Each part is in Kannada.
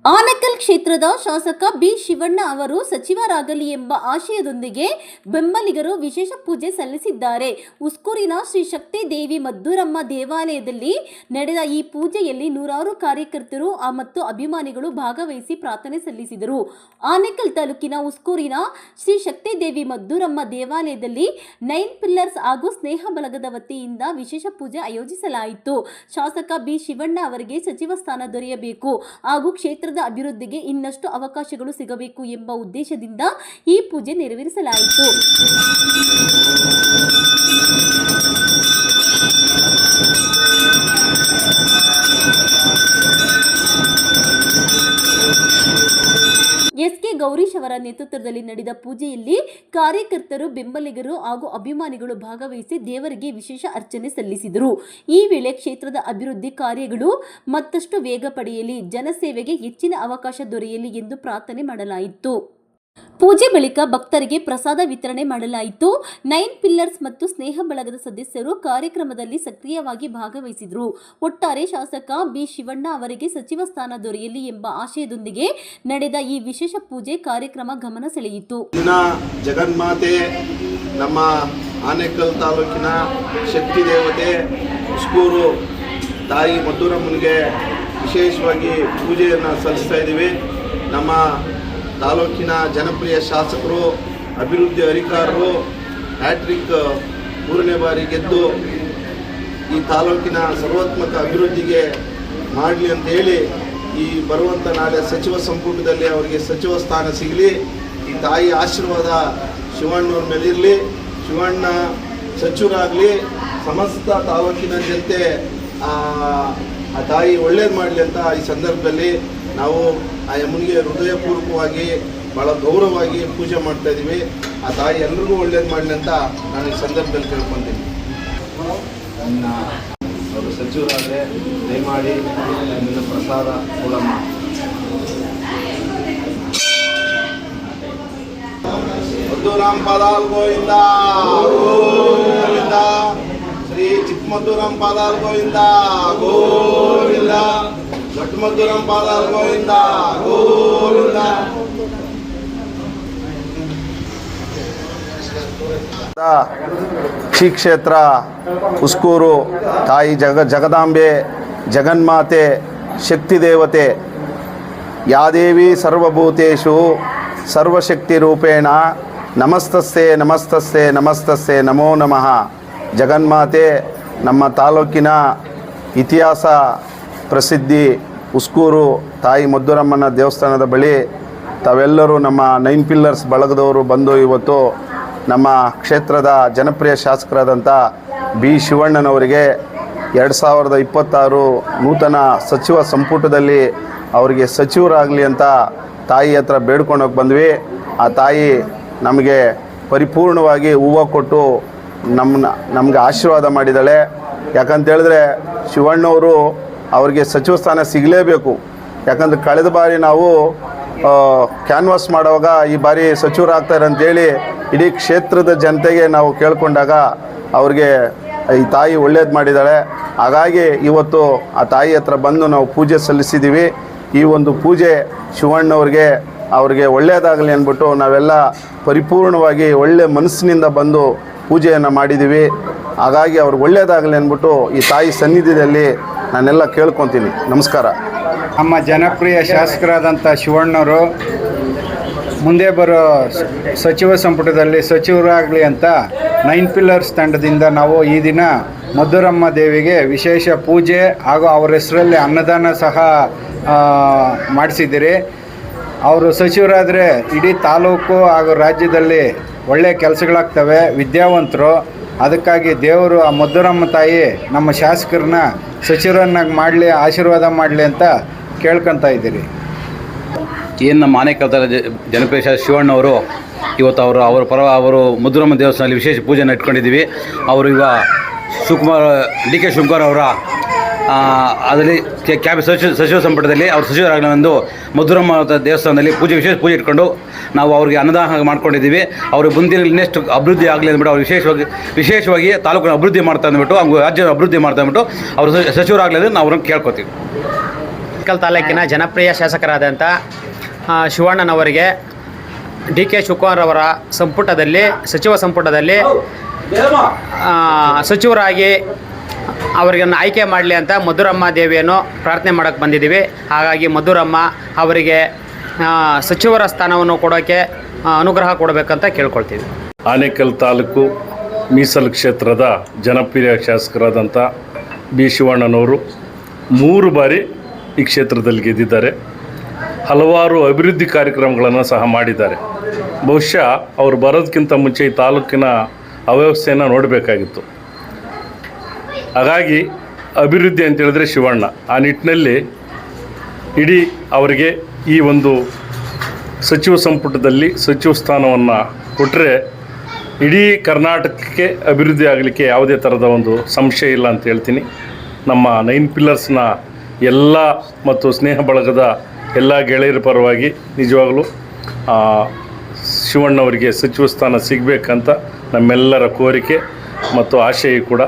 ಆನೇಕಲ್ ಕ್ಷೇತ್ರದ ಶಾಸಕ ಬಿ ಶಿವಣ್ಣ ಅವರು ಸಚಿವರಾಗಲಿ ಎಂಬ ಆಶಯದೊಂದಿಗೆ ಬೆಂಬಲಿಗರು ವಿಶೇಷ ಪೂಜೆ ಸಲ್ಲಿಸಿದ್ದಾರೆ. ಉಸ್ಕೂರಿನ ಶ್ರೀ ಶಕ್ತಿ ದೇವಿ ಮದ್ದೂರಮ್ಮ ದೇವಾಲಯದಲ್ಲಿ ನಡೆದ ಈ ಪೂಜೆಯಲ್ಲಿ ನೂರಾರು ಕಾರ್ಯಕರ್ತರು ಮತ್ತು ಅಭಿಮಾನಿಗಳು ಭಾಗವಹಿಸಿ ಪ್ರಾರ್ಥನೆ ಸಲ್ಲಿಸಿದರು. ಆನೇಕಲ್ ತಾಲೂಕಿನ ಉಸ್ಕೂರಿನ ಶ್ರೀ ಶಕ್ತಿ ದೇವಿ ಮದ್ದೂರಮ್ಮ ದೇವಾಲಯದಲ್ಲಿ 9 ಪಿಲ್ಲರ್ಸ್ ಹಾಗೂ ಸ್ನೇಹ ಬಳಗದ ವತಿಯಿಂದ ವಿಶೇಷ ಪೂಜೆ ಆಯೋಜಿಸಲಾಯಿತು. ಶಾಸಕ ಬಿ ಶಿವಣ್ಣ ಅವರಿಗೆ ಸಚಿವ ಸ್ಥಾನ ದೊರೆಯಬೇಕು ಹಾಗೂ ಕ್ಷೇತ್ರದ ಅಭಿವೃದ್ಧಿಗೆ ಇನ್ನಷ್ಟು ಅವಕಾಶಗಳು ಸಿಗಬೇಕು ಎಂಬ ಉದ್ದೇಶದಿಂದ ಈ ಪೂಜೆ ನೆರವೇರಿಸಲಾಯಿತು. ಎಸ್.ಕೆ. ಗೌರೀಶ್ ಅವರ ನೇತೃತ್ವದಲ್ಲಿ ನಡೆದ ಪೂಜೆಯಲ್ಲಿ ಕಾರ್ಯಕರ್ತರು, ಬೆಂಬಲಿಗರು ಹಾಗೂ ಅಭಿಮಾನಿಗಳು ಭಾಗವಹಿಸಿ ದೇವರಿಗೆ ವಿಶೇಷ ಅರ್ಚನೆ ಸಲ್ಲಿಸಿದರು. ಈ ವೇಳೆ ಕ್ಷೇತ್ರದ ಅಭಿವೃದ್ಧಿ ಕಾರ್ಯಗಳು ಮತ್ತಷ್ಟು ವೇಗ ಪಡೆಯಲಿ, ಜನಸೇವೆಗೆ ಹೆಚ್ಚಿನ ಅವಕಾಶ ದೊರೆಯಲಿ ಎಂದು ಪ್ರಾರ್ಥನೆ ಮಾಡಲಾಯಿತು. ಪೂಜೆ ಬಳಿಕ ಭಕ್ತರಿಗೆ ಪ್ರಸಾದ ವಿತರಣೆ ಮಾಡಲಾಯಿತು. 9 ಪಿಲ್ಲರ್ಸ್ ಮತ್ತು ಸ್ನೇಹ ಬಳಗದ ಸದಸ್ಯರು ಕಾರ್ಯಕ್ರಮದಲ್ಲಿ ಸಕ್ರಿಯವಾಗಿ ಭಾಗವಹಿಸಿದರು. ಒಟ್ಟಾರೆ ಶಾಸಕ ಬಿ ಶಿವಣ್ಣ ಅವರಿಗೆ ಸಚಿವ ಸ್ಥಾನ ದೊರೆಯಲಿ ಎಂಬ ಆಶಯದೊಂದಿಗೆ ನಡೆದ ಈ ವಿಶೇಷ ಪೂಜೆ ಕಾರ್ಯಕ್ರಮ ಗಮನ ಸೆಳೆಯಿತು. ಜಗನ್ಮಾತೆ ನಮ್ಮ ಆನೇಕಲ್ ತಾಲೂಕಿನ ಶಕ್ತಿ ದೇವತೆ ಉಸ್ಕೂರು ತಾಯಿ ಮದ್ದೂರಮ್ಮನಿಗೆ ವಿಶೇಷವಾಗಿ ಪೂಜೆಯನ್ನು ಸಲ್ಲಿಸ್ತಾ ಇದ್ದೀವಿ. ನಮ್ಮ ತಾಲೂಕಿನ ಜನಪ್ರಿಯ ಶಾಸಕರು, ಅಭಿವೃದ್ಧಿ ಅಧಿಕಾರರು ಹ್ಯಾಟ್ರಿಕ್ 3ನೇ ಬಾರಿ ಗೆದ್ದು ಈ ತಾಲೂಕಿನ ಸರ್ವಾತ್ಮಕ ಅಭಿವೃದ್ಧಿಗೆ ಮಾಡಲಿ ಅಂತ ಹೇಳಿ ಈ ಬರುವಂಥ ನಾಳೆ ಸಚಿವ ಸಂಪುಟದಲ್ಲಿ ಅವರಿಗೆ ಸಚಿವ ಸ್ಥಾನ ಸಿಗಲಿ, ಈ ತಾಯಿ ಆಶೀರ್ವಾದ ಶಿವಣ್ಣವ್ರ ಮೇಲೆ ಇರಲಿ, ಶಿವಣ್ಣ ಸಚಿವರಾಗಲಿ, ಸಮಸ್ತ ತಾಲೂಕಿನ ಜನತೆ ಆ ತಾಯಿ ಒಳ್ಳೇದು ಮಾಡಲಿ ಅಂತ ಈ ಸಂದರ್ಭದಲ್ಲಿ ನಾವು ಆ ಯಮ್ಮನಿಗೆ ಹೃದಯಪೂರ್ವಕವಾಗಿ ಭಾಳ ಗೌರವವಾಗಿ ಪೂಜೆ ಮಾಡ್ತಾ ಇದ್ದೀವಿ. ಆ ತಾಯಿ ಎಲ್ರಿಗೂ ಒಳ್ಳೇದು ಮಾಡಲಿ ಅಂತ ನಾನು ಈ ಸಂದರ್ಭದಲ್ಲಿ ಕೇಳ್ಕೊತೀನಿ. ಅವರು ಸಚಿವರಾದರೆ ದಯಮಾಡಿ ನಿನ್ನ ಪ್ರಸಾದ ಕೊಡಮ್ಮ. ಮದ್ದೂರಾಮ್ ಪಾದಾಲ್ ಗೋವಿಂದ ಗೋವಿಂದ, ಶ್ರೀ ಚಿಕ್ಕಮದ್ದೂರಾಮ್ ಪಾದಾಲ್ ಗೋವಿಂದ ಗೋವಿಂದ, ಮದ್ದೂರಂ ಪಾದಾಲ್ ಗೋವಿಂದ ಗೋವಿಂದ. ಶ್ರೀ ಕ್ಷೇತ್ರ ಉಸ್ಕೂರು ತಾಯಿ ಜಗದಾಂಬೆ, ಜಗನ್ಮಾತೆ, ಶಕ್ತಿ ದೇವತೆ ಯಾದೇವಿ ಸರ್ವಭೂತೇಷು ಸರ್ವಶಕ್ತಿ ರೂಪೇಣ ನಮಸ್ತಸ್ತೆ ನಮಸ್ತಸ್ತೆ ನಮಸ್ತಸ್ತೆ ನಮೋ ನಮಃ. ಜಗನ್ಮಾತೆ ನಮ್ಮ ತಾಲೂಕಿನ ಇತಿಹಾಸ ಪ್ರಸಿದ್ಧಿ ಉಸ್ಕೂರು ತಾಯಿ ಮದ್ದೂರಮ್ಮನ ದೇವಸ್ಥಾನದ ಬಳಿ ತಾವೆಲ್ಲರೂ ನಮ್ಮ 9 ಪಿಲ್ಲರ್ಸ್ ಬಳಗದವರು ಬಂದು ಇವತ್ತು ನಮ್ಮ ಕ್ಷೇತ್ರದ ಜನಪ್ರಿಯ ಶಾಸಕರಾದಂಥ ಬಿ ಶಿವಣ್ಣನವರಿಗೆ 2026 ನೂತನ ಸಚಿವ ಸಂಪುಟದಲ್ಲಿ ಅವರಿಗೆ ಸಚಿವರಾಗಲಿ ಅಂತ ತಾಯಿ ಹತ್ರ ಬೇಡ್ಕೊಂಡೋಗಿ ಬಂದ್ವಿ. ಆ ತಾಯಿ ನಮಗೆ ಪರಿಪೂರ್ಣವಾಗಿ ಹೂವು ಕೊಟ್ಟು ನಮಗೆ ಆಶೀರ್ವಾದ ಮಾಡಿದ್ದಾಳೆ. ಯಾಕಂತೇಳಿದ್ರೆ ಶಿವಣ್ಣವರು ಅವರಿಗೆ ಸಚಿವ ಸ್ಥಾನ ಸಿಗಲೇಬೇಕು. ಯಾಕಂದರೆ ಕಳೆದ ಬಾರಿ ನಾವು ಕ್ಯಾನ್ವಾಸ್ ಮಾಡುವಾಗ ಈ ಬಾರಿ ಸಚಿವರಾಗ್ತಾರೆ ಅಂತೇಳಿ ಇಡೀ ಕ್ಷೇತ್ರದ ಜನತೆಗೆ ನಾವು ಕೇಳ್ಕೊಂಡಾಗ ಅವ್ರಿಗೆ ಈ ತಾಯಿ ಒಳ್ಳೇದು ಮಾಡಿದ್ದಾಳೆ. ಹಾಗಾಗಿ ಇವತ್ತು ಆ ತಾಯಿ ಹತ್ರ ಬಂದು ನಾವು ಪೂಜೆ ಸಲ್ಲಿಸಿದ್ದೀವಿ. ಈ ಒಂದು ಪೂಜೆ ಅವ್ರಿಗೆ ಒಳ್ಳೆಯದಾಗಲಿ ಅಂದ್ಬಿಟ್ಟು ನಾವೆಲ್ಲ ಪರಿಪೂರ್ಣವಾಗಿ ಒಳ್ಳೆಯ ಮನಸ್ಸಿನಿಂದ ಬಂದು ಪೂಜೆಯನ್ನು ಮಾಡಿದ್ದೀವಿ. ಹಾಗಾಗಿ ಅವ್ರಿಗೆ ಒಳ್ಳೆಯದಾಗಲಿ ಅಂದ್ಬಿಟ್ಟು ಈ ತಾಯಿ ಸನ್ನಿಧಿಯಲ್ಲಿ ನಾನೆಲ್ಲ ಕೇಳ್ಕೊತೀನಿ. ನಮಸ್ಕಾರ. ನಮ್ಮ ಜನಪ್ರಿಯ ಶಾಸಕರಾದಂಥ ಶಿವಣ್ಣವರು ಮುಂದೆ ಬರೋ ಸಚಿವ ಸಂಪುಟದಲ್ಲಿ ಸಚಿವರಾಗಲಿ ಅಂತ 9 ಪಿಲ್ಲರ್ಸ್ ತಂಡದಿಂದ ನಾವು ಈ ದಿನ ಮದ್ದೂರಮ್ಮ ದೇವಿಗೆ ವಿಶೇಷ ಪೂಜೆ ಹಾಗೂ ಅವರ ಹೆಸರಲ್ಲಿ ಅನ್ನದಾನ ಸಹ ಮಾಡಿಸಿದ್ದೀರಿ. ಅವರು ಸಚಿವರಾದರೆ ಇಡೀ ತಾಲೂಕು ಹಾಗೂ ರಾಜ್ಯದಲ್ಲಿ ಒಳ್ಳೆಯ ಕೆಲಸಗಳಾಗ್ತವೆ, ವಿದ್ಯಾವಂತರು. ಅದಕ್ಕಾಗಿ ದೇವರು ಆ ಮದ್ದೂರಮ್ಮ ತಾಯಿ ನಮ್ಮ ಶಾಸಕರನ್ನ ಸಚಿವರನ್ನಾಗಿ ಮಾಡಲಿ, ಆಶೀರ್ವಾದ ಮಾಡಲಿ ಅಂತ ಕೇಳ್ಕೊತಾ ಇದ್ದೀರಿ. ಏನು ನಮ್ಮ ಆನೇಕಲ್ ಜನಪ್ರಿಯ ಶಾಸಕ ಶಿವಣ್ಣವರು ಇವತ್ತು ಅವರು ಮದ್ದೂರಮ್ಮ ದೇವಸ್ಥಾನದಲ್ಲಿ ವಿಶೇಷ ಪೂಜೆಯನ್ನು ಇಟ್ಕೊಂಡಿದ್ದೀವಿ. ಅವರು ಈಗ ಡಿ ಕೆ ಶಿವಕುಮಾರ್ ಅವರ ಅದರಲ್ಲಿ ಸಚಿವ ಸಂಪುಟದಲ್ಲಿ ಅವರು ಸಚಿವರಾಗಲೆಂದು ಮದ್ದೂರಮ್ಮ ದೇವಸ್ಥಾನದಲ್ಲಿ ವಿಶೇಷ ಪೂಜೆ ಇಟ್ಕೊಂಡು ನಾವು ಅವ್ರಿಗೆ ಅನ್ನದಾನ ಮಾಡ್ಕೊಂಡಿದ್ದೀವಿ. ಅವರು ಮುಂದಿನ ಇನ್ನೆಷ್ಟು ಅಭಿವೃದ್ಧಿ ಆಗಲಿ ಅಂದ್ಬಿಟ್ಟು ಅವ್ರು ವಿಶೇಷವಾಗಿ ತಾಲೂಕಿನ ಅಭಿವೃದ್ಧಿ ಮಾಡ್ತಾ ಅಂದ್ಬಿಟ್ಟು, ರಾಜ್ಯದ ಅಭಿವೃದ್ಧಿ ಮಾಡ್ತಾ ಅಂದ್ಬಿಟ್ಟು ಅವರು ಸಚಿವರಾಗಲಿ ನಾವು ಅವ್ರನ್ನ ಕೇಳ್ಕೊತೀವಿ. ಆನೇಕಲ್ ತಾಲೂಕಿನ ಜನಪ್ರಿಯ ಶಾಸಕರಾದಂಥ ಶಿವಣ್ಣನವರಿಗೆ ಡಿ ಕೆ ಶಿವಕುಮಾರ್ ಅವರ ಸಚಿವ ಸಂಪುಟದಲ್ಲಿ ಸಚಿವರಾಗಿ ಅವರಿಗೆ ಆಯ್ಕೆ ಮಾಡಲಿ ಅಂತ ಮಧುರಮ್ಮ ದೇವಿಯನ್ನು ಪ್ರಾರ್ಥನೆ ಮಾಡೋಕ್ಕೆ ಬಂದಿದ್ದೀವಿ. ಹಾಗಾಗಿ ಮಧುರಮ್ಮ ಅವರಿಗೆ ಸಚಿವರ ಸ್ಥಾನವನ್ನು ಕೊಡೋಕ್ಕೆ ಅನುಗ್ರಹ ಕೊಡಬೇಕಂತ ಕೇಳ್ಕೊಳ್ತೀವಿ. ಆನೇಕಲ್ ತಾಲೂಕು ಮೀಸಲು ಕ್ಷೇತ್ರದ ಜನಪ್ರಿಯ ಶಾಸಕರಾದಂಥ ಬಿ ಶಿವಣ್ಣನವರು 3 ಬಾರಿ ಈ ಕ್ಷೇತ್ರದಲ್ಲಿ ಗೆದ್ದಿದ್ದಾರೆ. ಹಲವಾರು ಅಭಿವೃದ್ಧಿ ಕಾರ್ಯಕ್ರಮಗಳನ್ನು ಸಹ ಮಾಡಿದ್ದಾರೆ. ಬಹುಶಃ ಅವರು ಬರೋದಕ್ಕಿಂತ ಮುಂಚೆ ಈ ತಾಲೂಕಿನ ಅವ್ಯವಸ್ಥೆಯನ್ನು ನೋಡಬೇಕಾಗಿತ್ತು. ಹಾಗಾಗಿ ಅಭಿವೃದ್ಧಿ ಅಂತೇಳಿದ್ರೆ ಶಿವಣ್ಣ. ಆ ನಿಟ್ಟಿನಲ್ಲಿ ಇಡೀ ಅವರಿಗೆ ಈ ಒಂದು ಸಚಿವ ಸಂಪುಟದಲ್ಲಿ ಸಚಿವ ಸ್ಥಾನವನ್ನು ಕೊಟ್ಟರೆ ಇಡೀ ಕರ್ನಾಟಕಕ್ಕೆ ಅಭಿವೃದ್ಧಿ ಆಗಲಿಕ್ಕೆ ಯಾವುದೇ ಥರದ ಒಂದು ಸಂಶಯ ಇಲ್ಲ ಅಂತ ಹೇಳ್ತೀನಿ. ನಮ್ಮ 9 ಪಿಲ್ಲರ್ಸ್ನ ಎಲ್ಲ ಮತ್ತು ಸ್ನೇಹ ಬಳಗದ ಎಲ್ಲ ಗೆಳೆಯರ ಪರವಾಗಿ ನಿಜವಾಗಲೂ ಶಿವಣ್ಣವರಿಗೆ ಸಚಿವ ಸ್ಥಾನ ಸಿಗಬೇಕಂತ ನಮ್ಮೆಲ್ಲರ ಕೋರಿಕೆ ಮತ್ತು ಆಶಯ ಕೂಡ.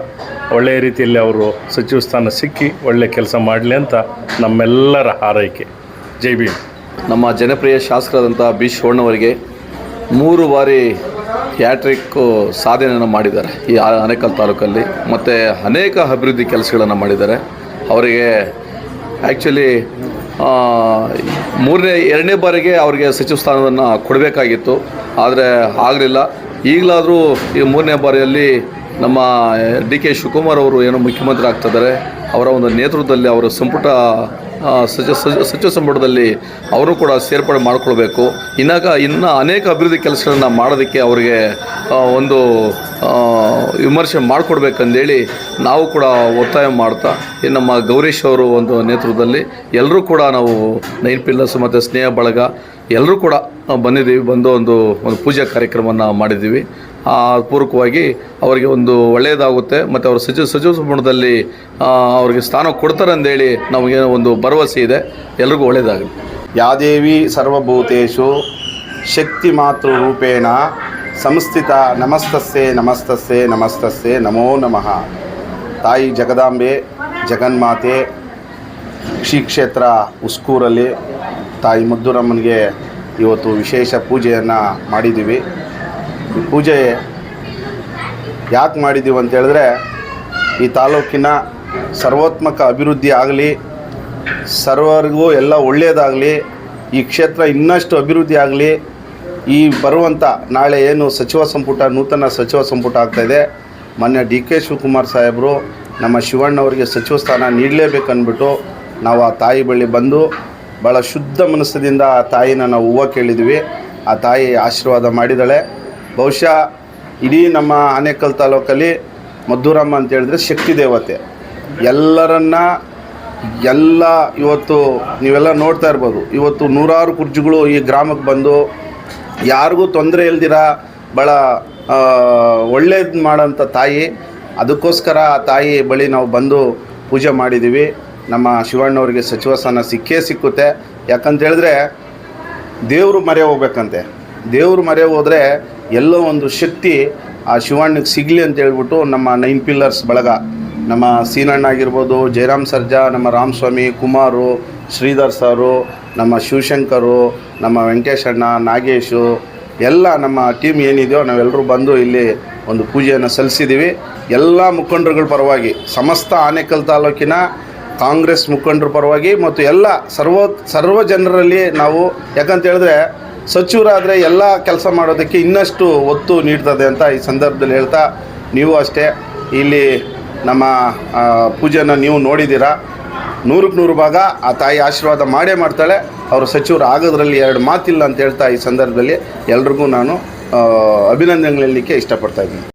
ಒಳ್ಳೆಯ ರೀತಿಯಲ್ಲಿ ಅವರು ಸಚಿವ ಸ್ಥಾನ ಸಿಕ್ಕಿ ಒಳ್ಳೆಯ ಕೆಲಸ ಮಾಡಲಿ ಅಂತ ನಮ್ಮೆಲ್ಲರ ಹಾರೈಕೆ. ಜೈ ಭೀಮ್. ನಮ್ಮ ಜನಪ್ರಿಯ ಶಾಸಕರಾದಂಥ ಬಿ ಶಿವಣ್ಣವರಿಗೆ 3 ಬಾರಿ ಹ್ಯಾಟ್ರಿಕ್ ಸಾಧನೆಯನ್ನು ಮಾಡಿದ್ದಾರೆ ಈ ಆನೇಕಲ್ ತಾಲೂಕಲ್ಲಿ, ಮತ್ತು ಅನೇಕ ಅಭಿವೃದ್ಧಿ ಕೆಲಸಗಳನ್ನು ಮಾಡಿದ್ದಾರೆ. ಅವರಿಗೆ ಆ್ಯಕ್ಚುಲಿ 2ನೇ ಬಾರಿಗೆ ಅವರಿಗೆ ಸಚಿವ ಸ್ಥಾನವನ್ನು ಕೊಡಬೇಕಾಗಿತ್ತು, ಆದರೆ ಆಗಲಿಲ್ಲ. ಈಗಲಾದರೂ ಈ 3ನೇ ಬಾರಿಯಲ್ಲಿ ನಮ್ಮ ಡಿ ಕೆ ಶಿವಕುಮಾರ್ ಅವರು ಏನೋ ಮುಖ್ಯಮಂತ್ರಿ ಆಗ್ತಿದ್ದಾರೆ. ಅವರ ಒಂದು ನೇತೃತ್ವದಲ್ಲಿ ಅವರ ಸಚಿವ ಸಂಪುಟದಲ್ಲಿ ಅವರು ಕೂಡ ಸೇರ್ಪಡೆ ಮಾಡಿಕೊಳ್ಬೇಕು. ಇನ್ನು ಅನೇಕ ಅಭಿವೃದ್ಧಿ ಕೆಲಸಗಳನ್ನು ಮಾಡೋದಕ್ಕೆ ಅವರಿಗೆ ಒಂದು ವಿಮರ್ಶೆ ಮಾಡಿಕೊಡ್ಬೇಕಂದೇಳಿ ನಾವು ಕೂಡ ಒತ್ತಾಯ ಮಾಡ್ತಾ ಈ ನಮ್ಮ ಗೌರೀಶ್ ಅವರು ಒಂದು ನೇತೃತ್ವದಲ್ಲಿ ಎಲ್ಲರೂ ಕೂಡ ನಾವು 9 ಪಿಲ್ಲರ್ಸ್ ಮತ್ತು ಸ್ನೇಹ ಬಳಗ ಎಲ್ಲರೂ ಕೂಡ ಬಂದಿದ್ದೀವಿ. ಒಂದು ಪೂಜಾ ಕಾರ್ಯಕ್ರಮವನ್ನು ಮಾಡಿದ್ದೀವಿ. ಪೂರ್ವಕವಾಗಿ ಅವರಿಗೆ ಒಂದು ಒಳ್ಳೆಯದಾಗುತ್ತೆ ಮತ್ತು ಅವರು ಸಚಿವ ಸಂಪುಟದಲ್ಲಿ ಅವರಿಗೆ ಸ್ಥಾನ ಕೊಡ್ತಾರೆ ಅಂದೇಳಿ ನಮಗೆ ಒಂದು ಭರವಸೆ ಇದೆ. ಎಲ್ರಿಗೂ ಒಳ್ಳೆಯದಾಗಲಿ. ಯಾದೇವಿ ಸರ್ವಭೂತೇಷು ಶಕ್ತಿ ಮಾತೃ ರೂಪೇಣ ಸಂಸ್ಥಿತ ನಮಸ್ತಸ್ಸೆ ನಮಸ್ತಸ್ಸೆ ನಮಸ್ತಸ್ಸೆ ನಮೋ ನಮಃ. ತಾಯಿ ಜಗದಾಂಬೆ ಜಗನ್ಮಾತೆ ಶ್ರೀ ಕ್ಷೇತ್ರ ಉಸ್ಕೂರಲ್ಲಿ ತಾಯಿ ಮಧುರಮ್ಮನಿಗೆ ಇವತ್ತು ವಿಶೇಷ ಪೂಜೆಯನ್ನು ಮಾಡಿದ್ದೀವಿ. ಈ ಪೂಜೆ ಯಾಕೆ ಮಾಡಿದ್ದೀವಿ ಅಂತ ಹೇಳಿದ್ರೆ ಈ ತಾಲೂಕಿನ ಸರ್ವಾತ್ಮಕ ಅಭಿವೃದ್ಧಿ ಆಗಲಿ, ಸರ್ವರಿಗೂ ಎಲ್ಲ ಒಳ್ಳೆಯದಾಗಲಿ, ಈ ಕ್ಷೇತ್ರ ಇನ್ನಷ್ಟು ಅಭಿವೃದ್ಧಿ ಆಗಲಿ. ಈ ಬರುವಂಥ ನಾಳೆ ಏನು ನೂತನ ಸಚಿವ ಸಂಪುಟ ಆಗ್ತಾಯಿದೆ, ಮೊನ್ನೆ ಡಿ ಕೆ ಶಿವಕುಮಾರ್ ಸಾಹೇಬರು ನಮ್ಮ ಶಿವಣ್ಣವರಿಗೆ ಸಚಿವ ಸ್ಥಾನ ನೀಡಲೇಬೇಕಂದ್ಬಿಟ್ಟು ನಾವು ಆ ತಾಯಿ ಬಳಿ ಬಂದು ಭಾಳ ಶುದ್ಧ ಮನಸ್ಸಿನಿಂದ ಆ ತಾಯಿನ ನಾವು ಹೂವು ಕೇಳಿದ್ವಿ. ಆ ತಾಯಿ ಆಶೀರ್ವಾದ ಮಾಡಿದ್ದಾಳೆ. ಬಹುಶಃ ಇಡೀ ನಮ್ಮ ಆನೇಕಲ್ ತಾಲೂಕಲ್ಲಿ ಮಧುರಮ್ಮ ಅಂತ ಹೇಳಿದ್ರೆ ಶಕ್ತಿ ದೇವತೆ. ಇವತ್ತು ನೀವೆಲ್ಲ ನೋಡ್ತಾ ಇರ್ಬೋದು, ಇವತ್ತು 100 ಕುರ್ಜಿಗಳು ಈ ಗ್ರಾಮಕ್ಕೆ ಬಂದು ಯಾರಿಗೂ ತೊಂದರೆ ಇಲ್ದಿರ ಭಾಳ ಒಳ್ಳೇದು ಮಾಡೋಂಥ ತಾಯಿ. ಅದಕ್ಕೋಸ್ಕರ ಆ ತಾಯಿ ಬಳಿ ನಾವು ಬಂದು ಪೂಜೆ ಮಾಡಿದ್ದೀವಿ. ನಮ್ಮ ಶಿವಣ್ಣವ್ರಿಗೆ ಸಚಿವ ಸ್ಥಾನ ಸಿಕ್ಕುತ್ತೆ. ಯಾಕಂತೇಳಿದ್ರೆ ದೇವರು ಮರೆ ಹೋಗ್ಬೇಕಂತೆ. ದೇವರು ಮರೆ ಹೋದರೆ ಎಲ್ಲೋ ಒಂದು ಶಕ್ತಿ ಆ ಶಿವಣ್ಣಗೆ ಸಿಗಲಿ ಅಂತ ಹೇಳ್ಬಿಟ್ಟು ನಮ್ಮ 9 ಪಿಲ್ಲರ್ಸ್ ಬಳಗ, ನಮ್ಮ ಸೀನಣ್ಣ ಆಗಿರ್ಬೋದು, ಜಯರಾಮ್ ಸರ್ಜಾ, ನಮ್ಮ ರಾಮಸ್ವಾಮಿ, ಕುಮಾರು, ಶ್ರೀಧರ್ ಸಾರು, ನಮ್ಮ ಶಿವಶಂಕರು, ನಮ್ಮ ವೆಂಕಟೇಶಣ್ಣ, ನಾಗೇಶು, ಎಲ್ಲ ನಮ್ಮ ಟೀಮ್ ಏನಿದೆಯೋ ನಾವೆಲ್ಲರೂ ಬಂದು ಇಲ್ಲಿ ಒಂದು ಪೂಜೆಯನ್ನು ಸಲ್ಲಿಸಿದ್ದೀವಿ. ಎಲ್ಲ ಮುಖಂಡರುಗಳ ಪರವಾಗಿ, ಸಮಸ್ತ ಆನೇಕಲ್ ತಾಲೂಕಿನ ಕಾಂಗ್ರೆಸ್ ಮುಖಂಡರ ಪರವಾಗಿ ಮತ್ತು ಎಲ್ಲ ಸರ್ವ ಜನರಲ್ಲಿ ನಾವು, ಯಾಕಂತ ಹೇಳಿದ್ರೆ ಸಚಿವರಾದರೆ ಎಲ್ಲ ಕೆಲಸ ಮಾಡೋದಕ್ಕೆ ಇನ್ನಷ್ಟು ಒತ್ತು ನೀಡ್ತದೆ ಅಂತ ಈ ಸಂದರ್ಭದಲ್ಲಿ ಹೇಳ್ತಾ, ನೀವು ಅಷ್ಟೇ ಇಲ್ಲಿ ನಮ್ಮ ಪೂಜೆನ ನೀವು ನೋಡಿದ್ದೀರಾ. 100ಕ್ಕೆ 100 ಭಾಗ ಆ ತಾಯಿ ಆಶೀರ್ವಾದ ಮಾಡೇ ಮಾಡ್ತಾಳೆ. ಅವರು ಸಚಿವರು ಆಗೋದ್ರಲ್ಲಿ 2 ಮಾತಿಲ್ಲ ಅಂತ ಹೇಳ್ತಾ ಈ ಸಂದರ್ಭದಲ್ಲಿ ಎಲ್ರಿಗೂ ನಾನು ಅಭಿನಂದನೆ ಹೇಳಲಿಕ್ಕೆ ಇಷ್ಟಪಡ್ತಾಯಿದ್ದೀನಿ.